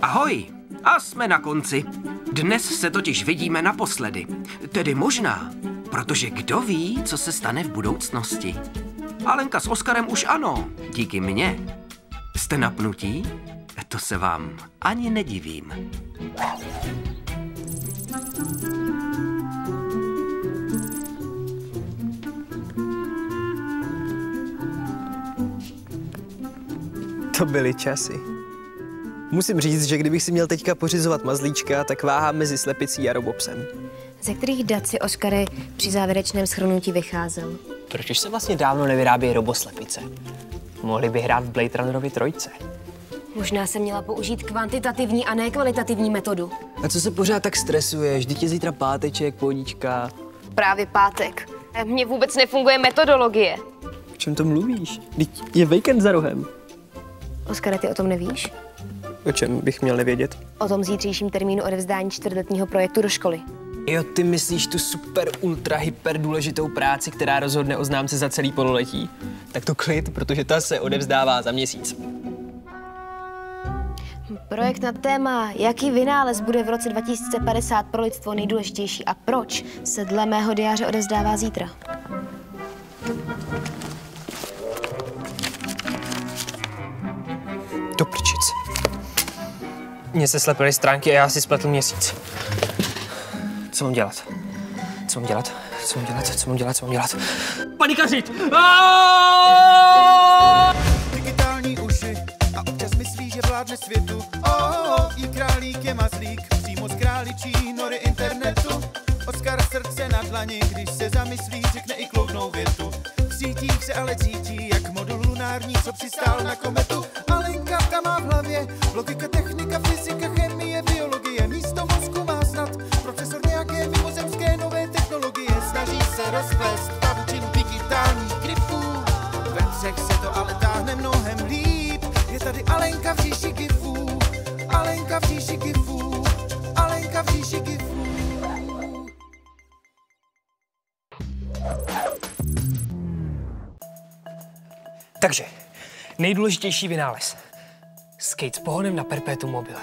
Ahoj, a jsme na konci. Dnes se totiž vidíme naposledy. Tedy možná, protože kdo ví, co se stane v budoucnosti. Alenka s Oskarem už ano, díky mně. Jste napnutí? To se vám ani nedivím. To byly časy. Musím říct, že kdybych si měl teďka pořizovat mazlíčka, tak váhám mezi slepicí a robopsem. Ze kterých dat si, Oskary, při závěrečném shrnutí vycházel? Proč už se vlastně dávno nevyrábějí roboslepice? Mohli by hrát v Blade Runnerovi 3. Možná se měla použít kvantitativní a ne kvalitativní metodu. A co se pořád tak stresuješ? Vždyť je zítra páteček, pohodička. Právě pátek. Mně vůbec nefunguje metodologie. O čem to mluvíš? Vždyť je víkend za rohem. Oskare, ty o tom nevíš? O čem bych měl nevědět? O tom zítřejším termínu odevzdání čtvrtletního projektu do školy. Jo, ty myslíš tu super, ultra, hyper důležitou práci, která rozhodne o známce za celý pololetí? Tak to klid, protože ta se odevzdává za měsíc. Projekt na téma, jaký vynález bude v roce 2050 pro lidstvo nejdůležitější a proč, se dle mého diáře odevzdává zítra. Do prčic. Mně se slepily stránky a já si spletl měsíc. Co mám dělat? Co mám dělat? Co mám dělat? Co mám dělat? Co mám dělat? Panikařit! Digitální uši a občas myslí, že vládne světu. Jí králík je mazlík, přímo z králičí nory internetu. Oskar srdce na dlani, když se zamyslí, řekne i kloudnou větu. V sítích se ale cítí, jak modul lunární, co přistál na kometu. Alenka ta má v hlavě logika, technika, fyzika, chemie, biologie. Místo mozku má snad profesor nějaké mimozemské nové technologie. Snaží se rozplést pavučin digitálních gripů. Ve třech se to ale táhne mnohem líp. Je tady Alenka v říši gifů. Alenka v říši gifů. Alenka v říši gifů. Takže, nejdůležitější vynález. Skate s pohonem na perpetuum mobile.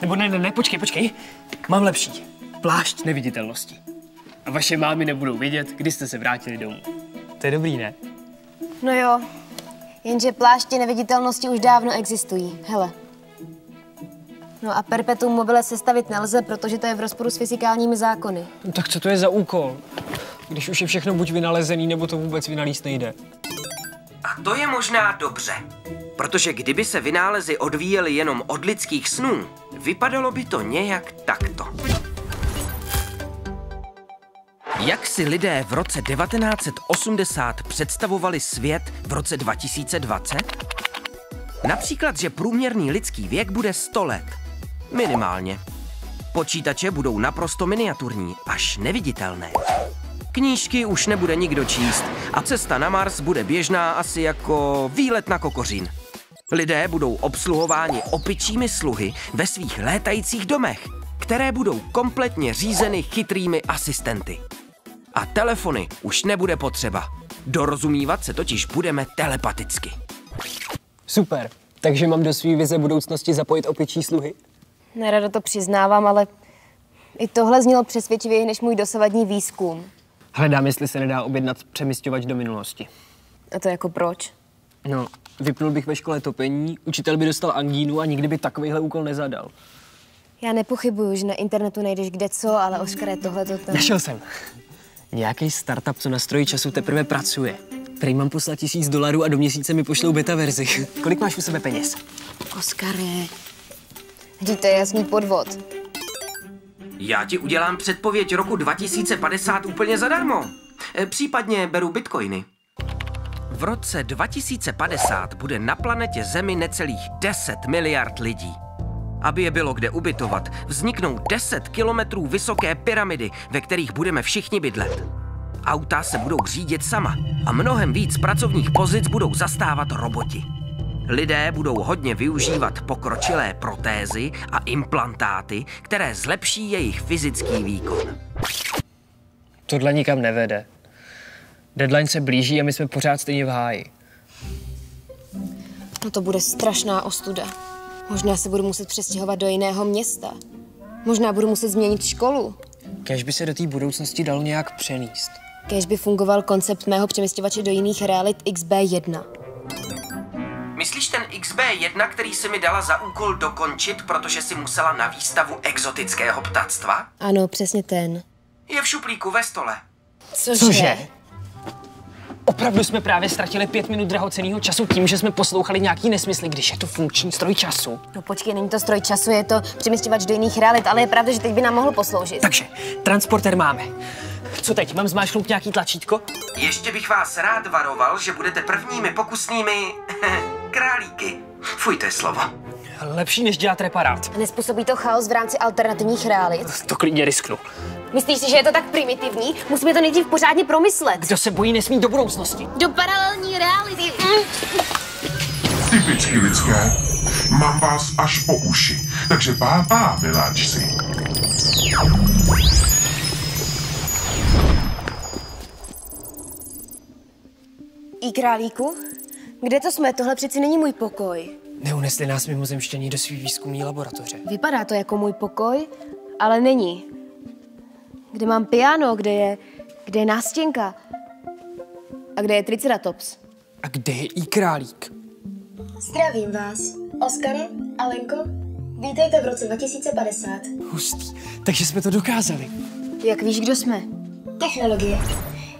Nebo ne, počkej. Mám lepší. Plášť neviditelnosti. A vaše mámy nebudou vědět, kdy jste se vrátili domů. To je dobrý, ne? No jo, jenže pláště neviditelnosti už dávno existují. Hele. No a perpetuum mobile sestavit nelze, protože to je v rozporu s fyzikálními zákony. No, tak co to je za úkol? Když už je všechno buď vynalezený, nebo to vůbec vynalíst nejde. A to je možná dobře, protože kdyby se vynálezy odvíjely jenom od lidských snů, vypadalo by to nějak takto. Jak si lidé v roce 1980 představovali svět v roce 2020? Například, že průměrný lidský věk bude 100 let. Minimálně. Počítače budou naprosto miniaturní, až neviditelné. Knížky už nebude nikdo číst a cesta na Mars bude běžná asi jako výlet na kokořín. Lidé budou obsluhováni opičími sluhy ve svých létajících domech, které budou kompletně řízeny chytrými asistenty. A telefony už nebude potřeba. Dorozumívat se totiž budeme telepaticky. Super. Takže mám do svý vize budoucnosti zapojit opičí sluhy? Nerada to přiznávám, ale i tohle znělo přesvědčivěji než můj dosavadní výzkum. Hledám, jestli se nedá objednat přemysťovač do minulosti. A to jako proč? No, vypnul bych ve škole topení, učitel by dostal angínu a nikdy by takovýhle úkol nezadal. Já nepochybuju, že na internetu najdeš kdeco, ale Oskare, tohleto tam... Našel jsem. Nějaký startup, co na stroji času teprve pracuje. Prý mám poslat $1000 a do měsíce mi pošlou beta verzi. Kolik máš u sebe peněz? Oskare, vždyť to je jasný podvod. Já ti udělám předpověď roku 2050 úplně zadarmo. Případně beru bitcoiny. V roce 2050 bude na planetě Zemi necelých 10 miliard lidí. Aby je bylo kde ubytovat, vzniknou 10 kilometrů vysoké pyramidy, ve kterých budeme všichni bydlet. Auta se budou řídit sama a mnohem víc pracovních pozic budou zastávat roboti. Lidé budou hodně využívat pokročilé protézy a implantáty, které zlepší jejich fyzický výkon. Tohle nikam nevede. Deadline se blíží a my jsme pořád stejně v háji. No to bude strašná ostuda. Možná se budu muset přestěhovat do jiného města. Možná budu muset změnit školu. Kéž by se do té budoucnosti dalo nějak přenést. Kéž by fungoval koncept mého přeměsťovače do jiných realit XB1. Myslíš ten XB1, který si mi dala za úkol dokončit, protože si musela na výstavu exotického ptactva? Ano, přesně ten. Je v šuplíku ve stole. Cože? Opravdu jsme právě ztratili 5 minut drahocenného času tím, že jsme poslouchali nějaký nesmysly, když je to funkční stroj času. No počkej, není to stroj času, je to přeměsťovač do jiných realit, ale je pravda, že teď by nám mohl posloužit. Takže, transporter máme. Co teď, mám zmáčknout nějaký tlačítko? Ještě bych vás rád varoval, že budete prvními pokusnými králíky. Fuj, to je slovo. Lepší, než dělat reparát. A nezpůsobí to chaos v rámci alternativních realit? To klidně risknu. Myslíš si, že je to tak primitivní? Musíme to nejdřív pořádně promyslet. Kdo se bojí, nesmí do budoucnosti. Do paralelní reality. Typicky lidské. Mám vás až po uši, takže pá, miláčci. I králíku? Kde to jsme? Tohle přeci není můj pokoj. Neunesli nás mimozemštění do svý výzkumní laboratoře. Vypadá to jako můj pokoj, ale není. Kde mám piano, kde je nástěnka? A kde je triceratops? A kde je i králík? Zdravím vás. Oskare, Alenko, vítejte v roce 2050. Hustý, takže jsme to dokázali. Jak víš, kdo jsme? Technologie.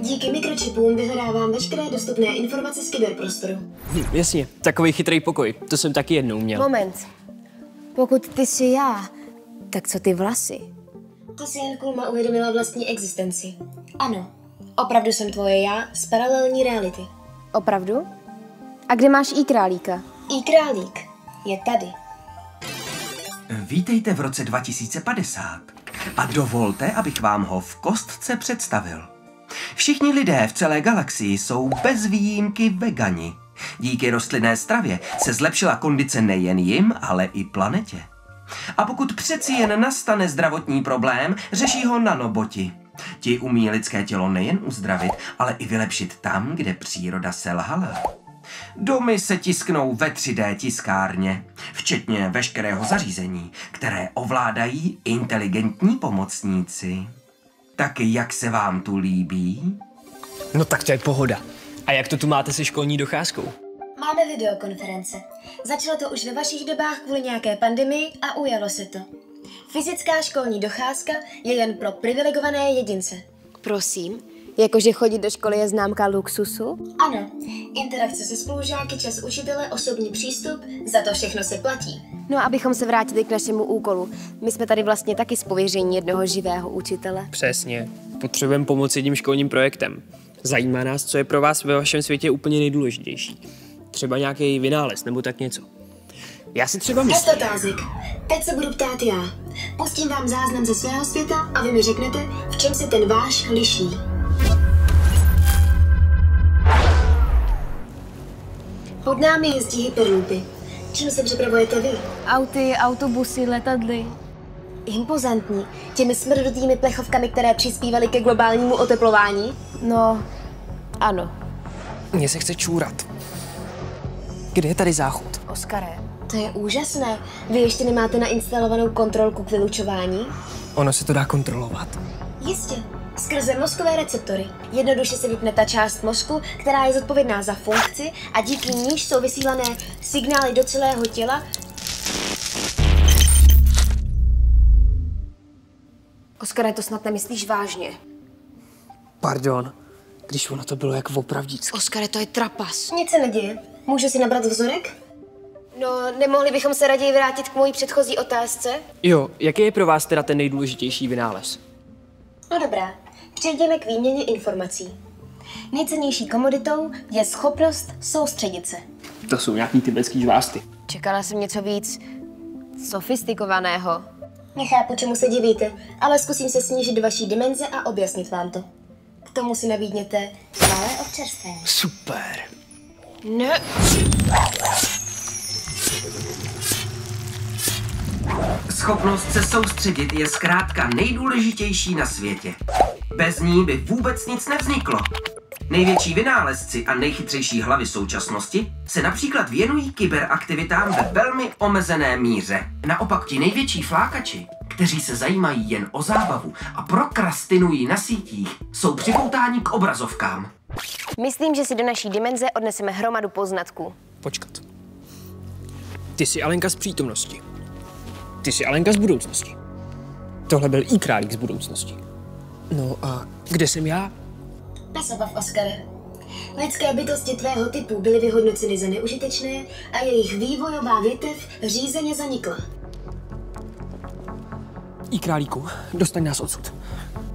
Díky mikročipům vyhledávám veškeré dostupné informace z kyberprostoru. Jasně, takový chytrý pokoj. To jsem taky jednou měl. Moment. Pokud ty jsi já, tak co ty vlasy? To si jen Kulma uvědomila vlastní existenci. Ano, opravdu jsem tvoje já z paralelní reality. Opravdu? A kde máš i králíka? I králík je tady. Vítejte v roce 2050 a dovolte, abych vám ho v kostce představil. Všichni lidé v celé galaxii jsou bez výjimky vegani. Díky rostlinné stravě se zlepšila kondice nejen jim, ale i planetě. A pokud přeci jen nastane zdravotní problém, řeší ho nanoboti. Ti umí lidské tělo nejen uzdravit, ale i vylepšit tam, kde příroda selhala. Domy se tisknou ve 3D tiskárně, včetně veškerého zařízení, které ovládají inteligentní pomocníci. Taky jak se vám tu líbí? No tak to je pohoda. A jak to tu máte se školní docházkou? Máme videokonference. Začalo to už ve vašich dobách kvůli nějaké pandemii a ujalo se to. Fyzická školní docházka je jen pro privilegované jedince. Prosím? Jakože chodit do školy je známka luxusu? Ano. Interakce se spolužáky, čas učitele, osobní přístup, za to všechno se platí. No a abychom se vrátili k našemu úkolu. My jsme tady vlastně taky z pověření jednoho živého učitele. Přesně. Potřebujeme pomoct jedním školním projektem. Zajímá nás, co je pro vás ve vašem světě úplně nejdůležitější. Třeba nějaký vynález nebo tak něco. Já si třeba myslím... Otázek. Teď se budu ptát já. Pustím vám záznam ze svého světa a vy mi řeknete, v čem se ten váš liší. Pod námi jezdí hyperloopy. Čím se přepravujete vy? Auty, autobusy, letadly. Impozantní. Těmi smrdutými plechovkami, které přispívaly ke globálnímu oteplování? No, ano. Mně se chce čůrat. Kde je tady záchod? Oskare, to je úžasné. Vy ještě nemáte nainstalovanou kontrolku k vylučování? Ono se to dá kontrolovat. Jistě. Skrze mozkové receptory. Jednoduše se vypne ta část mozku, která je zodpovědná za funkci a díky níž jsou vysílané signály do celého těla. Oskare, to snad nemyslíš vážně. Pardon, když ono to bylo jak opravdícky. Oskare, to je trapas. Nic se neděje. Můžu si nabrat vzorek? No, nemohli bychom se raději vrátit k mojí předchozí otázce? Jo, jaký je pro vás teda ten nejdůležitější vynález? No dobrá, přejdeme k výměně informací. Nejcennější komoditou je schopnost soustředit se. To jsou nějaký tibetský žvásty. Čekala jsem něco víc sofistikovaného. Nechápu, čemu se divíte, ale zkusím se snížit do vaší dimenze a objasnit vám to. K tomu si nabídněte malé občerstvení. Super. Ne. Schopnost se soustředit je zkrátka nejdůležitější na světě. Bez ní by vůbec nic nevzniklo. Největší vynálezci a nejchytřejší hlavy současnosti se například věnují kyberaktivitám ve velmi omezené míře. Naopak ti největší flákači, kteří se zajímají jen o zábavu a prokrastinují na sítích, jsou připoutáni k obrazovkám. Myslím, že si do naší dimenze odneseme hromadu poznatků. Počkat. Ty jsi Alenka z přítomnosti. Ty jsi Alenka z budoucnosti. Tohle byl i králík z budoucnosti. No a kde jsem já? Bez obav, Oskare. Lidské bytosti tvého typu byly vyhodnoceny za neužitečné a jejich vývojová větev řízeně zanikla. I králíku, dostaň nás odsud.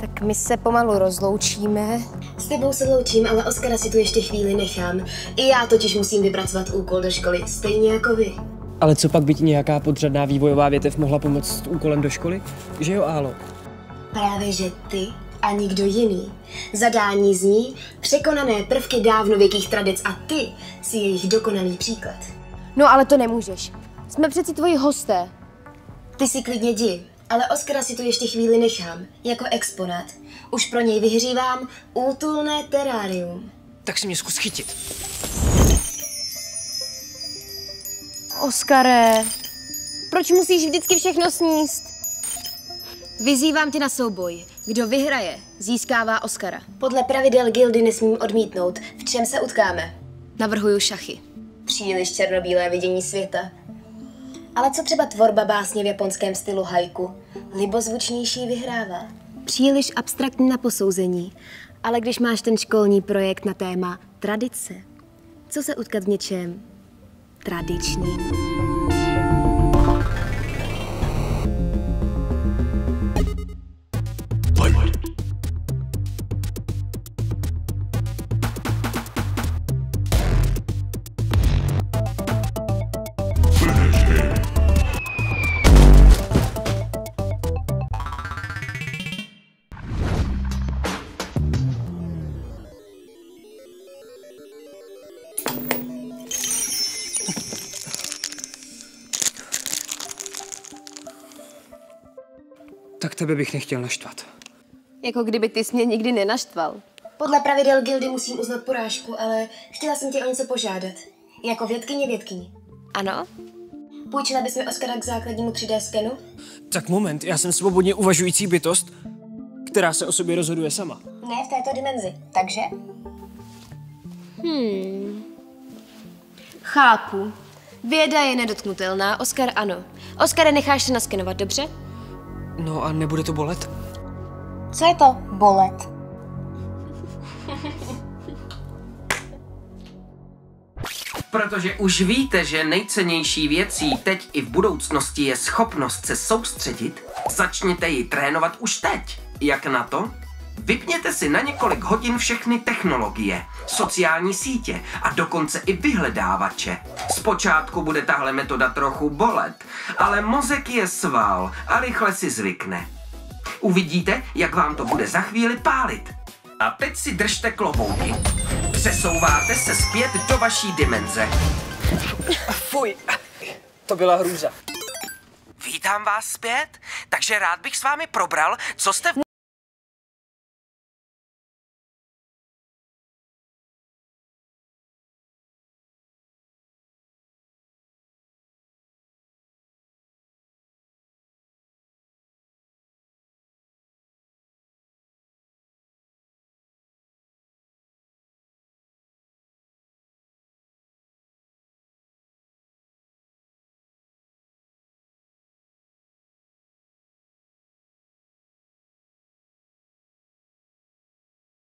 Tak my se pomalu rozloučíme. S tebou se loučím, ale Oskara si tu ještě chvíli nechám. I já totiž musím vypracovat úkol do školy, stejně jako vy. Ale co pak by ti nějaká podřadná vývojová větev mohla pomoct s úkolem do školy? Že jo, Álo? Právě že ty a nikdo jiný. Zadání zní překonané prvky dávnověkých tradic a ty si jejich dokonalý příklad. No ale to nemůžeš. Jsme přeci tvoji hosté. Ty si klidně jdi, ale Oskara si tu ještě chvíli nechám, jako exponát. Už pro něj vyhřívám útulné terárium. Tak si mě zkus chytit. Oskare, proč musíš vždycky všechno sníst? Vyzývám tě na souboj. Kdo vyhraje, získává Oskara. Podle pravidel gildy nesmím odmítnout, v čem se utkáme. Navrhuju šachy. Příliš černobílé vidění světa. Ale co třeba tvorba básně v japonském stylu haiku? Libozvučnější vyhrává. Příliš abstraktní na posouzení. Ale když máš ten školní projekt na téma tradice, co se utkat v něčem tradičním? Tak tebe bych nechtěl naštvat. Jako kdyby ty jsi mě nikdy nenaštval. Podle pravidel gildy musím uznat porážku, ale chtěla jsem tě o něco požádat. Jako vědkyni. Ano? Půjčila bys mi Oskara k základnímu 3D skenu? Tak moment, já jsem svobodně uvažující bytost, která se o sobě rozhoduje sama. Ne v této dimenzi, takže? Chápu. Věda je nedotknutelná, Oskar ano. Oskare, necháš se naskenovat, dobře? No a nebude to bolet? Co je to bolet? Protože už víte, že nejcennější věcí teď i v budoucnosti je schopnost se soustředit, začněte ji trénovat už teď. Jak na to? Vypněte si na několik hodin všechny technologie, sociální sítě a dokonce i vyhledávače. Zpočátku bude tahle metoda trochu bolet, ale mozek je sval a rychle si zvykne. Uvidíte, jak vám to bude za chvíli pálit. A teď si držte klobouky. Přesouváte se zpět do vaší dimenze. Fuj, to byla hrůza. Vítám vás zpět, takže rád bych s vámi probral, co jste v